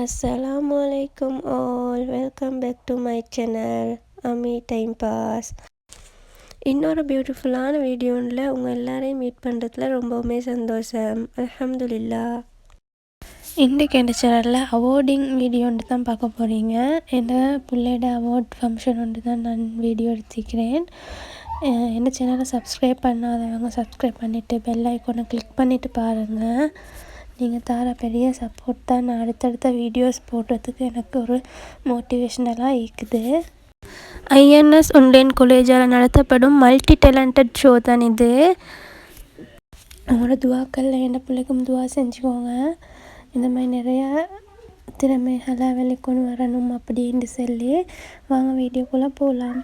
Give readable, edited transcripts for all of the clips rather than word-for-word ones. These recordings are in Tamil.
Assalamualaikum all, welcome back to my channel Ami Time Pass. இன்னொரு பியூட்டிஃபுல்லான வீடியோவில் உங்கள் எல்லாரையும் மீட் பண்ணுறதுல ரொம்பவுமே சந்தோஷம். அல்ஹம்துலில்லா. இன்றைக்கு என் சேனலில் அவார்டிங் வீடியோ ஒன்று தான் பார்க்க போகிறீங்க. என் பிள்ளையோட அவார்ட் ஃபங்க்ஷன் ஒன்று தான் நான் வீடியோ எடுத்துக்கிறேன். என் சேனலை சப்ஸ்கிரைப் பண்ணாதவங்க சப்ஸ்கிரைப் பண்ணிவிட்டு பெல் ஐக்கானை கிளிக் பண்ணிவிட்டு பாருங்கள். நீங்கள் தர பெரிய சப்போர்ட் தான் நான் அடுத்தடுத்த வீடியோஸ் போடுறதுக்கு எனக்கு ஒரு மோட்டிவேஷ்னலாக இருக்குது. ஐஎன்எஸ் உண்டேன் காலேஜால் நடத்தப்படும் மல்டி டேலண்டட் ஷோ தான் இது. அவங்களோட துவாக்களில் என்ன பிள்ளைக்கும் துவா செஞ்சுக்கோங்க. இந்த மாதிரி நிறையா திறமைகளை வெளிக்கொண்டு வரணும் அப்படின்னு சொல்லி வாங்க வீடியோக்குள்ளே போகலாம்.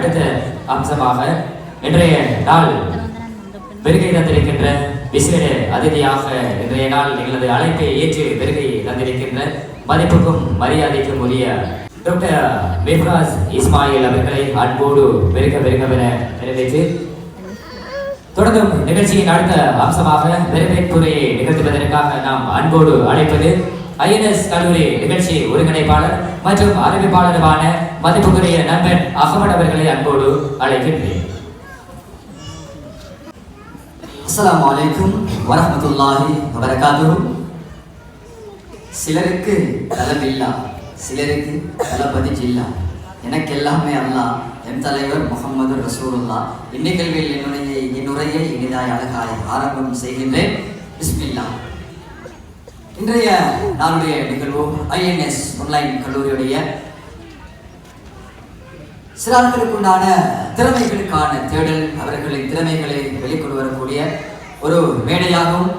அடுத்த அம்சமாக இன்றைய நாள் வருகை தந்திருக்கின்ற விசேட அதிதியாக இன்றைய நாள் எங்களது அழைப்பை ஏற்று வருகை தந்திருக்கின்ற மதிப்புக்கும் மரியாதைக்கும் உரிய டாக்டர் மிஃப்ராஸ் இஸ்மாயில் அவர்களை அன்போடு வெறுக்கவென நிறைவேற்றி தொடர்ந்தும் நிகழ்ச்சியின் அடுத்த அம்சமாக வரவேற்புரையை நிகழ்த்துவதற்காக நாம் அன்போடு அழைப்பது ஐஎன்எஸ் கல்லூரி நிகழ்ச்சி ஒருங்கிணைப்பாளர் மற்றும் அறிவிப்பாளருமான மதிப்புக்குரிய நண்பன் அகமது அவர்களை அன்போடு அழைக்கின்றேன். அஸ்ஸலாமு அலைக்கும் வரஹ்மத்துல்லாஹி வபரகாத்துஹு. சிலருக்கு தலபில்லா, சிலருக்கு தளபதி ஜில்லா, எனக்கு எல்லாமே அல்லாஹ், என் தலைவர் முகமது ரசூலுல்லாஹ். இந்நிகழ்வில் என்னுரையை இனிதாய் அழகாய் ஆரம்பம் செய்கின்றேன். பிஸ்மில்லா. இன்றைய நாளுடைய நிகழ்வு ஐஎன்எஸ் ஆன்லைன் கல்லூரியுடைய சிறார்களுக்குண்டான திறமைகளுக்கான தேடல், அவர்களின் திறமைகளை வெளிக்கொண்டு வரக்கூடிய ஒரு மேடையாகவும்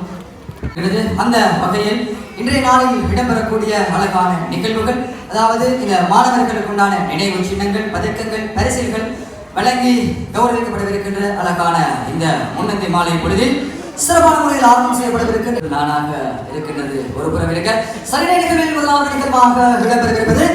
அந்த வகையில் இன்றைய நாளில் இடம்பெறக்கூடிய அழகான நிகழ்வுகள், அதாவது இந்த மாணவர்களுக்குண்டான நினைவு சின்னங்கள், பதக்கங்கள், பரிசில்கள் வழங்கி கௌரவிக்கப்படவிருக்கின்ற அழகான இந்த முன்னந்தி மாலை பொழுதில் சிறப்பான முறையில் ஆரம்பம் செய்யப்படவிருக்கின்ற நாளாக இருக்கின்றது. ஒரு புறம் இருக்க சரியான நிகழ்வில் முதலாவது நிகழ்வாக இடம்பெறவிருப்பது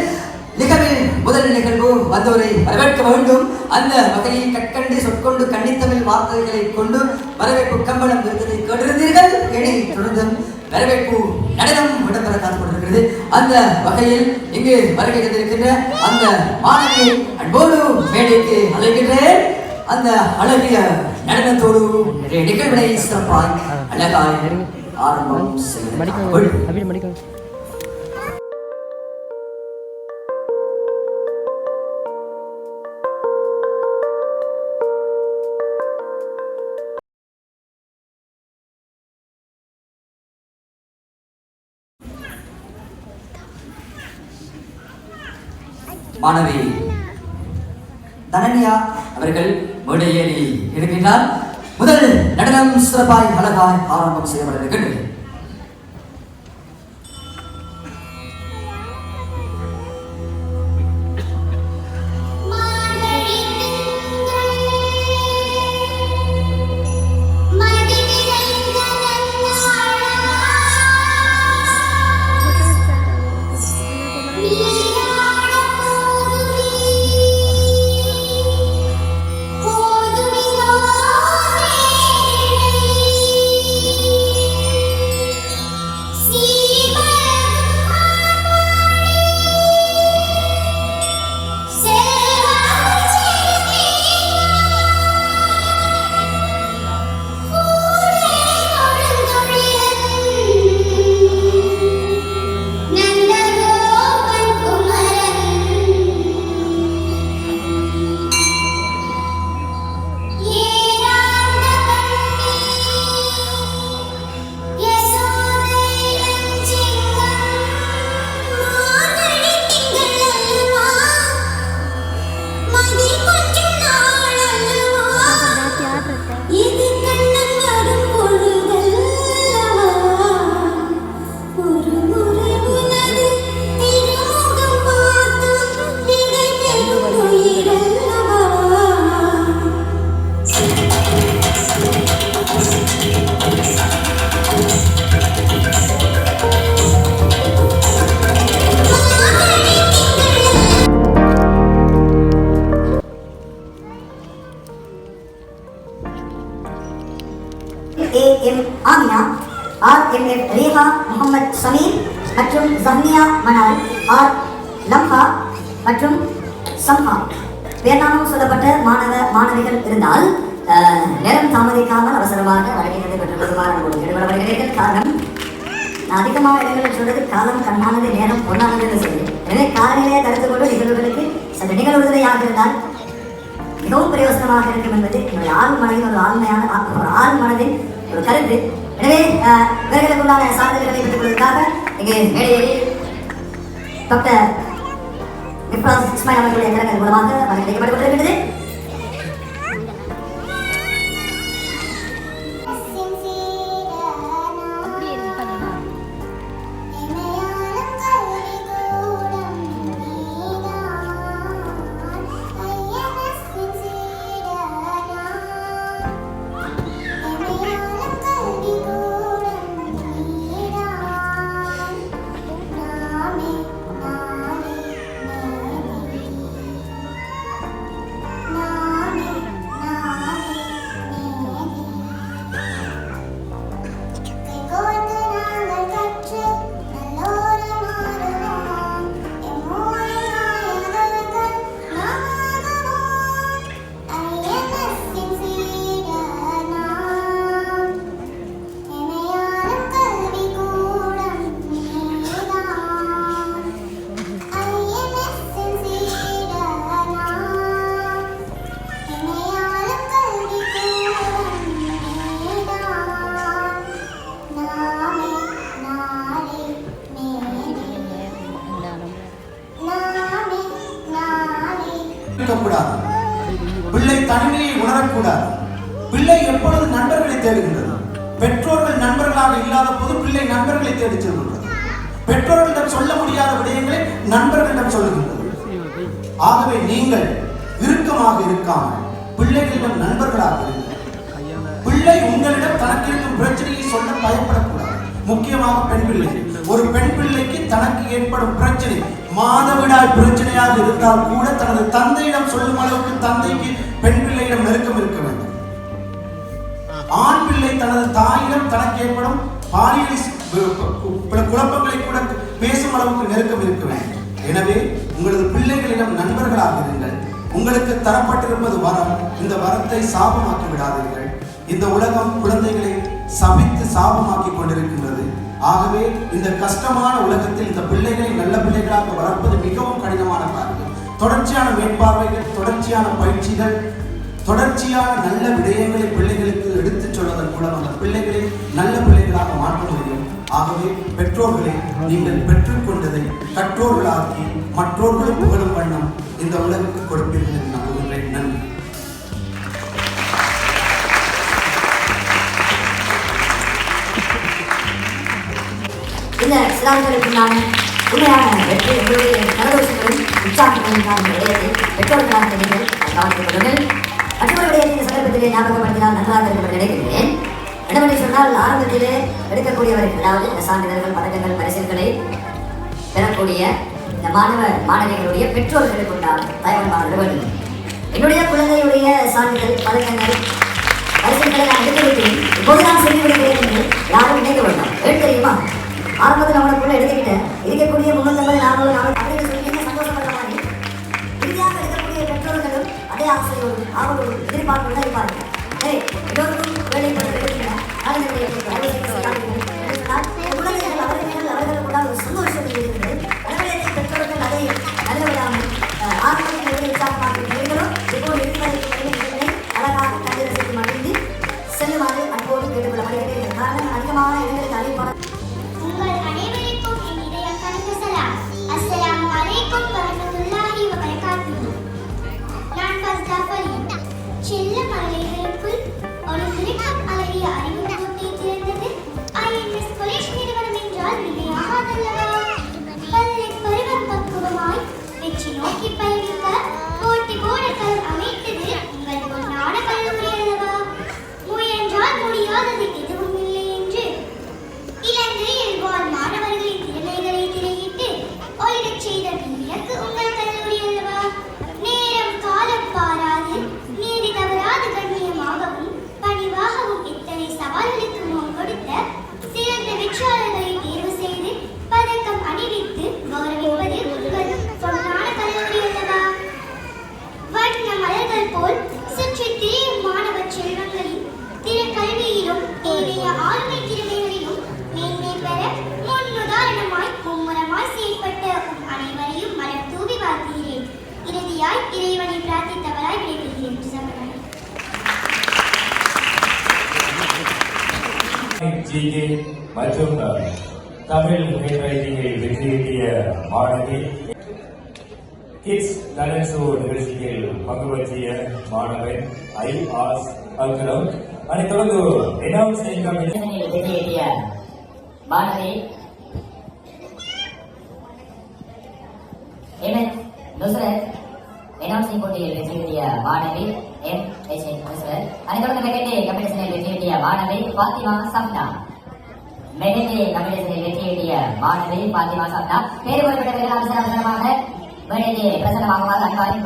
நிகழ்வில் முதல் நிகழ்வு வந்தோரை வரவேற்க வேண்டும். அந்த வகையில் கற்கண்டு சொற்கொண்டு கன்னித்தமிழ் வார்த்தைகளை கொண்டு வரவேற்பு கம்பளம் விருந்ததை கேட்டிருந்தீர்கள். இனி தொடர்ந்து வரவேற்பு நடனம் இடம்பெற காத்துக்கொண்டிருக்கிறது. அந்த வகையில் இங்கு வருகை தந்திருக்கின்ற அந்த மாணவியை அன்போடு மேடைக்கு அழைக்கின்றேன். அந்த அழகிய நடனத்தோடு நிகழ்வினை சிறப்பாய் அழகாய் ஆரம்பம் செய்ய மாணவி தனன்யா அவர்கள் மேடையேறி இருக்கின்றார். முதல் நடனம் சிறப்பாய் அழகாய் ஆரம்பம் செய்யப்பட இருக்கின்றது. A.M. Amina, R.M.F. Reha Mohammed Sameer மற்றும் ஜஹ்னியா மனால், R. லம்ஹா மற்றும் சம்ஹா பேர்நாமம் சொல்லப்பட்ட மாணவிகள் இருந்தால் நேரம் தாமதிக்காமல் அவசரமாக வழங்கினதை பெற்றுக்கொள்ளுமாறு கேட்டுக்கொள்ளப்படுகிறீர்கள். காரணம், நான் அதிகமாக இடங்களில் சொல்றது காலம் கண்ணானது, நேரம் பொன்னானது என்று சொல்லி, எனவே காலநிலையை கருத்து கொண்டு நிகழ்வுகளுக்கு சற்று நிகழ்வுறுதியாக இருந்தால் மிகவும் பிரயோசனமாக இருக்கும் என்பது என்னுடைய ஆள் மனதின் ஒரு கருத்து. எனவே இவர்களுக்குள்ளான சான்றிதழ்களை பெற்றுக் கொள்வதற்காக இங்கே மேடையில் டாக்டர் இப்ராஸ் இஸ்மாயில் அவர்களுடைய திறன்கள் மூலமாக வழங்கப்பட்டுக் கொண்டிருக்கிறது. பிள்ளை தனிமையை உணரக்கூடாது. பிள்ளை எப்பொழுது நண்பர்களை தேடுகின்றது? பெற்றோர்கள் நண்பர்களாக இல்லாத போது பிள்ளை நண்பர்களை தேடி செல்கின்றது. பெற்றோர்களிடம் சொல்ல முடியாத விடயங்களை நண்பர்களிடம் சொல்லுகின்றது. ஆகவே நீங்கள் இறுக்கமாக இருக்காமல் பிள்ளைகளிடம் நண்பர்களாக இருங்கள். பிள்ளை உங்களிடம் தனக்கு இருக்கும் பிரச்சனையை சொல்ல பயப்படக்கூடாது. முக்கியமாக பெண் பிள்ளை. ஒரு பெண் பிள்ளைக்கு தனக்கு ஏற்படும் பிரச்சனை மாதவிடாய் பிரச்சனையாக இருந்தால் கூட தனது தந்தையிடம் சொல்லும் அளவுக்கு தந்தைக்கு பெண் பிள்ளையிடம் நெருக்கம் இருக்க வேண்டும். ஆண் பிள்ளை தனது தாயிடம் தனக்கு ஏற்படும் பாலியல் குழப்பங்களை கூட பேசும் அளவுக்கு நெருக்கம் இருக்க வேண்டும். எனவே உங்களது பிள்ளைகளிடம் நண்பர்களாக இருங்கள். உங்களுக்கு தரப்பட்டிருப்பது வரம். இந்த வரத்தை சாபமாக்கி விடாதீர்கள். இந்த உலகம் குழந்தைகளை சபித்து சாபமாக்கி கொண்டிருக்கின்றது. ஆகவே இந்த கஷ்டமான உலகத்தில் இந்த பிள்ளைகளை நல்ல பிள்ளைகளாக வளர்ப்பது மிகவும் கடினமான காரியம். தொடர்ச்சியான மேற்பார்வைகள், தொடர்ச்சியான பயிற்சிகள், தொடர்ச்சியான நல்ல விடயங்களை பிள்ளைகளுக்கு எடுத்துச் சொல்வதன் மூலம் அந்த பிள்ளைகளை நல்ல பிள்ளைகளாக மாற்ற முடியும். ஆகவே பெற்றோர்களே, நீங்கள் பெற்றுக்கொண்டதை கற்றோர்களாக்கி மற்றோர்களும் புகழும் வண்ணம் இந்த உலகுக்கு கொடுப்பீர்கள் என்று நம்புகின்றேன். நன்றி. இந்த சிறார்களுக்குண்டான உண்மையான வெற்றி எங்களுடைய நலதோஷங்களும் உற்சாகங்களும் தான் விடயத்தை பெற்றோர்களாக நீங்கள் கவனித்துக் கொள்ளுங்கள். மற்றொரு விடயத்தை இந்த சந்தர்ப்பத்திலே ஞாபகப்படுத்தினால் நன்றாக இருக்கும் என்று நினைக்கின்றேன். என்னவென்று சொன்னால், ஆரம்பத்திலே எடுக்கக்கூடியவர்கள், அதாவது இந்த சான்றிதழ்கள், பதக்கங்கள், பரிசுகளை பெறக்கூடிய இந்த மாணவிகளுடைய பெற்றோர்களுக்கு உண்டான தயவன்பாடு வேண்டும். என்னுடைய குழந்தையுடைய சான்றிதழ், பதக்கங்கள், பரிசுகளை நான் எடுத்துவிட்டேன், இப்போது நான் செய்து விடுகிறேன் என்று யாரும் நினைக்க வேண்டாம். ஏன் தெரியுமா? ஆரம்பத்தில் நம்மளுக்குள்ள எடுத்துக்கிட்டேன் இருக்கக்கூடிய 350, 400 அப்படின்னு சொல்லி சந்தோஷப்படுற மாதிரி இறுதியாக எடுக்கக்கூடிய பெற்றோர்களும் அதே ஆசையோடு ஆவலோடு எதிர்பார்ப்பு இருப்பார்கள். எல்லோருக்கும் வேலைப்பட்டு எடுக்கிறேன் குழந்தைகள் அவர்களுக்குள்ள ஒரு சந்தோஷம் இருக்கிறது. அதனாலே பெற்றோர்கள் அதை நல்லவிடாமல் ஆரம்பத்தில் உற்சாகமாக நீங்களும் இப்போது இருக்கிற அழகாக கண்டிர செய்து மகிழ்ந்து செல்லுமாறு அன்போடு கேட்டுக்கொள்ளப்படுகிறது. காரணம், அதிகமான இடங்களுக்கு அறிவிப்பான உங்கள் அனைவருக்கும் என் இதயம் கலந்த சலாம். அஸ்ஸலாமு அலைக்கும் வரஹ்மத்துல்லாஹி வ பரகாத்துஹு. நான் ஃபஸ்தாஃபலி. செல்ல மலைகளுக்குள் ஒரு திருக்கம் அழகிய அறிவு போட்டி திறந்தது. ஐஎன்எஸ் கொலேஜ் நிறுவனம் என்றால் மிகையாகாதல்லவா? பள்ளி பருவம் பக்குவமாய் வெற்றி நோக்கி பயணிக்க போட்டி போடக்களம் அமைத்தது உங்கள் பொன்னான கல்லூரி அல்லவா? முயன்றால் முடியாதது எதுவும் இல்லை என்று இலங்கையில் வாழ் மாணவர்களின் திறமைகளை திரையிட்டு ஒளிரச் செய்த விளக்கு உங்கள் கல்லூரி அல்லவா? நேரம் காலம் பாராது, நீதி தவறாது கண்ணியமாகவும் பணிவாகவும் இத்தனை சவால்களுக்கு முன் கொடுத்த சிறந்த வெற்றியாளர்களை தேர்வு செய்து பதக்கம் அணிவித்து கௌரவிப்பது உங்கள் பொன்னான கல்லூரி அல்லவா? வண்ண மலர்கள் போல் சுற்றி திரியும் மாணவ செல்வங்களின் கல்வியிலும் ஏனைய ஆளுமை திறமைகளிலும் மேன்மை பெற முன்னுதாரணமாய் மும்முரமாய் செயல்பட்ட அனைவரையும் மனம் தூவி வாழ்த்துகிறேன். இறுதியாய் இறைவனை பிரார்த்தித்தவராய் விடைபெறுகிறேன். மற்றும் தமிழ் ரைட்டிங்கில் வெற்றியீட்டிய மாணவி, கிட்ஸ் டேலண்ட் ஷோ நிகழ்ச்சியில் பங்கு பற்றிய மாணவன் ஐ.ஆர். அக்ரம். அதைத் தொடர்ந்து வெற்றியீட்டிய மாணவி எம்.எஸ். நுஸ்ரத், என்ஆர்சிங் போட்டியில் வெற்றியீட்டிய மாணவி எம்.எஸ். நுஸ்ரத். அதைத் தொடர்ந்து மெகண்டே காம்படிஷனில் வெற்றியீட்டிய மாணவி ஃபாத்திமா சப்னா. மெகண்டே காம்படிஷனில் வெற்றியீட்டிய மாணவி ஃபாத்திமா சப்னா. பேரு குறிப்பிட்டவர்கள் அவசரமாக மேடையிலே பிரசன்னமாகுமாறு அன்பாரின்